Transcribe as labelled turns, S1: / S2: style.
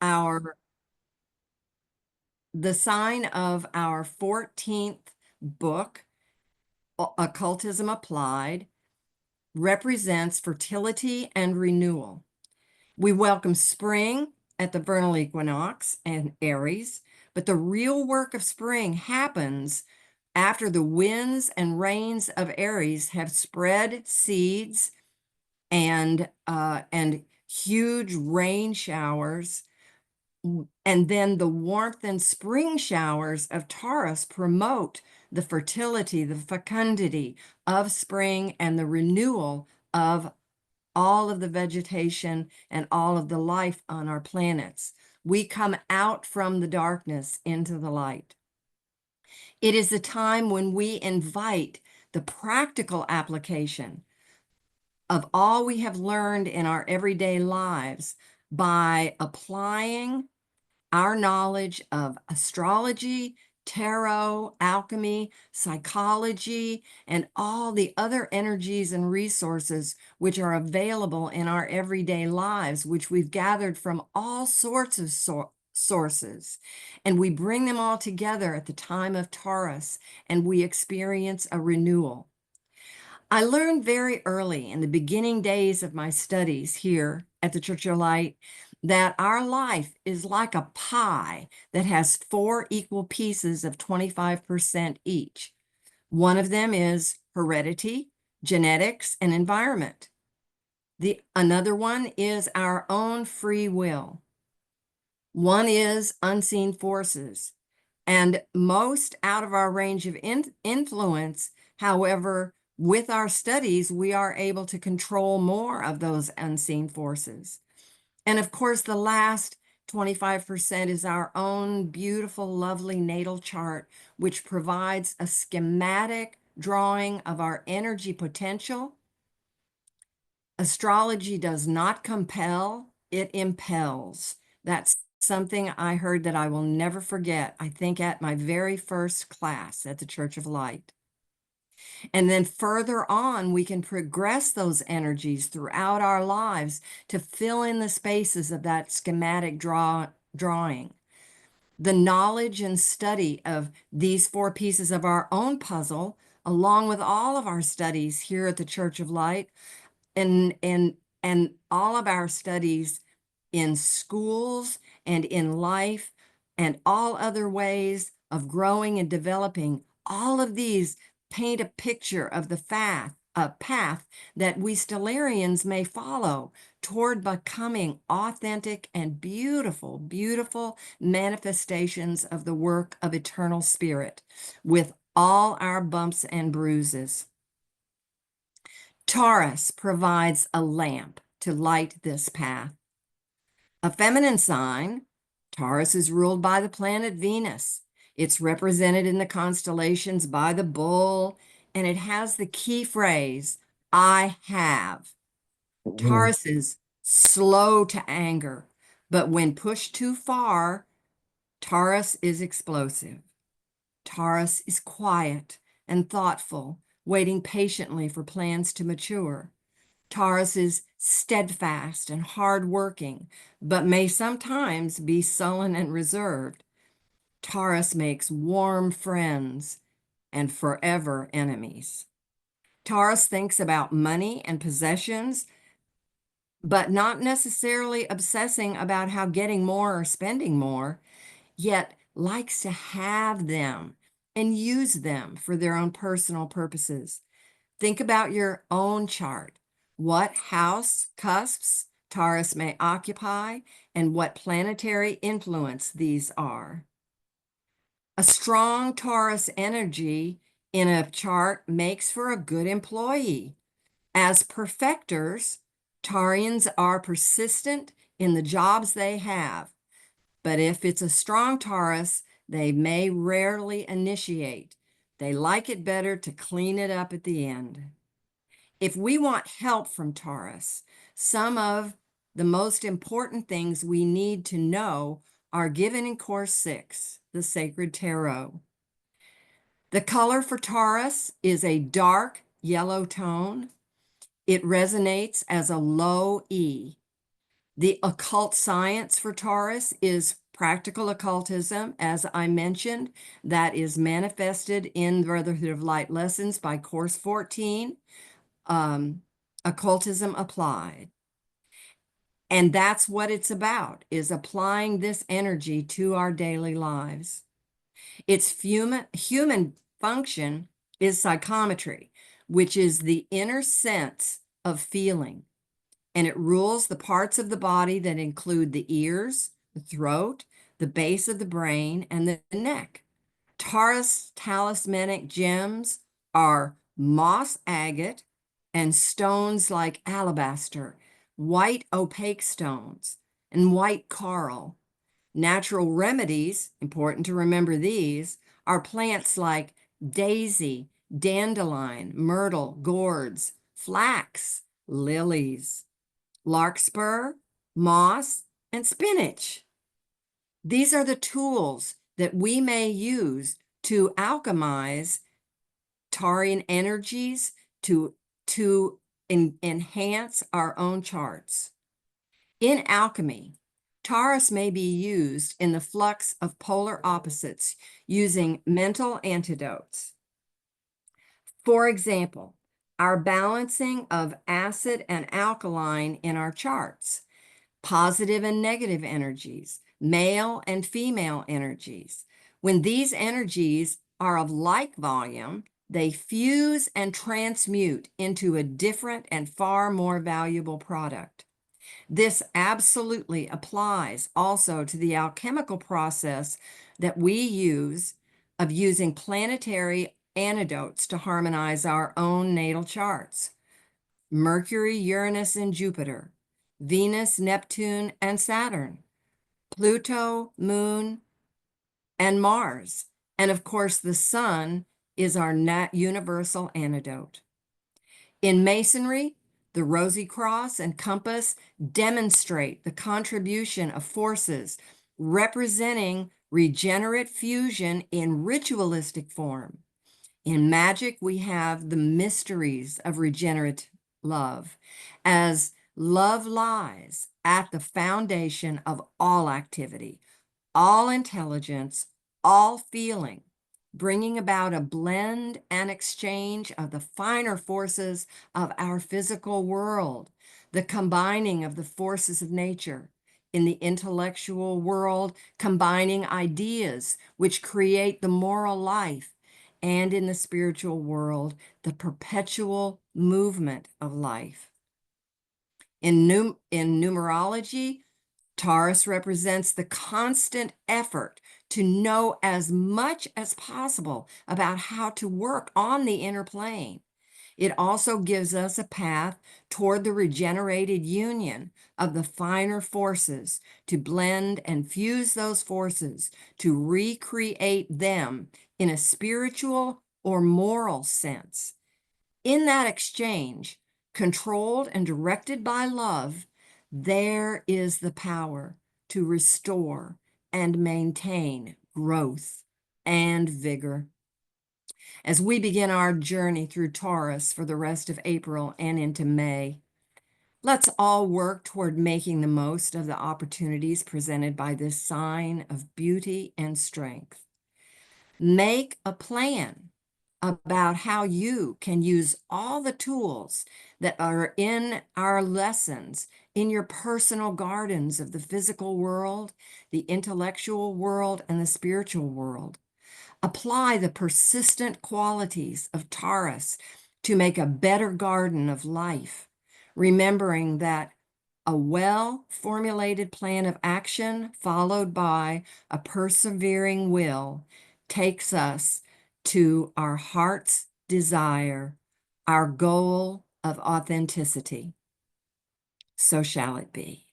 S1: Our the sign of our 14th book, Occultism Applied, represents fertility and renewal. We welcome spring at the vernal equinox and Aries, but the real work of spring happens after the winds and rains of Aries have spread seeds and huge rain showers. And then the warmth and spring showers of Taurus promote the fertility, the fecundity of spring and the renewal of all of the vegetation and all of the life on our planets. We come out from the darkness into the light. It is a time when we invite the practical application of all we have learned in our everyday lives by applying our knowledge of astrology, tarot, alchemy, psychology, and all the other energies and resources which are available in our everyday lives, which we've gathered from all sorts of sources. And we bring them all together at the time of Taurus, and we experience a renewal. I learned very early in the beginning days of my studies here at the Church of Light that our life is like a pie that has 4 equal pieces of 25% each. One of them is heredity, genetics, and environment. Another one is our own free will. One is unseen forces. And most out of our range of influence, however, with our studies, we are able to control more of those unseen forces. And of course, the last 25% is our own beautiful, lovely natal chart, which provides a schematic drawing of our energy potential. Astrology does not compel, it impels. That's something I heard that I will never forget, I think at my very first class at the Church of Light. And then further on, we can progress those energies throughout our lives to fill in the spaces of that schematic drawing. The knowledge and study of these 4 pieces of our own puzzle, along with all of our studies here at the Church of Light, and all of our studies in schools and in life and all other ways of growing and developing, all of these paint a picture of the path that we Stellarians may follow toward becoming authentic and beautiful, beautiful manifestations of the work of eternal spirit with all our bumps and bruises. Taurus provides a lamp to light this path. A feminine sign, Taurus is ruled by the planet Venus. It's represented in the constellations by the bull, and it has the key phrase, I have. Taurus is slow to anger, but when pushed too far, Taurus is explosive. Taurus is quiet and thoughtful, waiting patiently for plans to mature. Taurus is steadfast and hardworking, but may sometimes be sullen and reserved. Taurus makes warm friends and forever enemies. Taurus thinks about money and possessions, but not necessarily obsessing about how getting more or spending more, yet likes to have them and use them for their own personal purposes. Think about your own chart. What house cusps Taurus may occupy and what planetary influence these are. A strong Taurus energy in a chart makes for a good employee. As perfectors, Taurians are persistent in the jobs they have. But if it's a strong Taurus, they may rarely initiate. They like it better to clean it up at the end. If we want help from Taurus, some of the most important things we need to know are given in Course 6, the Sacred Tarot. The color for Taurus is a dark yellow tone. It resonates as a low E. The occult science for Taurus is practical occultism, as I mentioned, that is manifested in Brotherhood of Light lessons by Course 14, Occultism Applied. And that's what it's about, is applying this energy to our daily lives. Its human function is psychometry, which is the inner sense of feeling, and it rules the parts of the body that include the ears, the throat, the base of the brain, and the neck. Taurus talismanic gems are moss agate and stones like alabaster, white opaque stones, and white coral. Natural remedies, important to remember these, are plants like daisy, dandelion, myrtle, gourds, flax, lilies, larkspur, moss, and spinach. These are the tools that we may use to alchemize Taurian energies to enhance our own charts. In alchemy, Taurus may be used in the flux of polar opposites using mental antidotes. For example, our balancing of acid and alkaline in our charts, positive and negative energies, male and female energies. When these energies are of like volume, they fuse and transmute into a different and far more valuable product. This absolutely applies also to the alchemical process that we use of using planetary antidotes to harmonize our own natal charts. Mercury, Uranus, and Jupiter, Venus, Neptune, and Saturn, Pluto, Moon, and Mars. And of course, the Sun is our universal antidote. In Masonry, the Rosy Cross and Compass demonstrate the contribution of forces representing regenerate fusion in ritualistic form. In magic, we have the mysteries of regenerate love, as love lies at the foundation of all activity, all intelligence, all feeling, bringing about a blend and exchange of the finer forces of our physical world, the combining of the forces of nature. In the intellectual world, combining ideas which create the moral life, and in the spiritual world, the perpetual movement of life. In numerology, Taurus represents the constant effort to know as much as possible about how to work on the inner plane. It also gives us a path toward the regenerated union of the finer forces, to blend and fuse those forces, to recreate them in a spiritual or moral sense. In that exchange, controlled and directed by love, there is the power to restore and maintain growth and vigor. As we begin our journey through Taurus for the rest of April and into May, let's all work toward making the most of the opportunities presented by this sign of beauty and strength. Make a plan about how you can use all the tools that are in our lessons in your personal gardens of the physical world, the intellectual world, and the spiritual world. Apply the persistent qualities of Taurus to make a better garden of life, remembering that a well-formulated plan of action followed by a persevering will takes us to our heart's desire, our goal of authenticity. So shall it be.